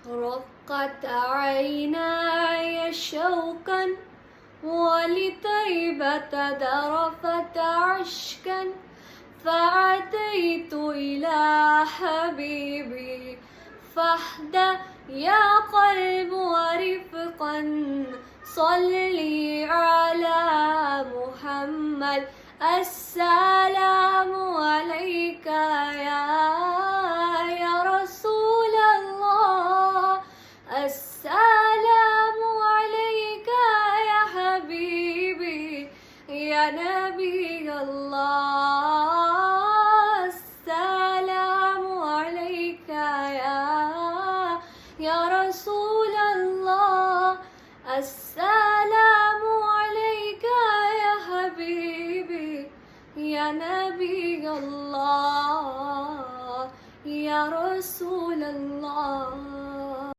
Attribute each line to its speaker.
Speaker 1: رقت عيناي شوقا ولطيبة ذرفت عشقا فأتيت إلى حبيبي فاهدى يا قلب ورفقا صلي على محمد السلام عليك يا رسول الله السلام عليك يا حبيبي يا نبي الله السلام عليك يا رسول الله السلام عليك يا حبيبي يا نبي الله يا رسول الله.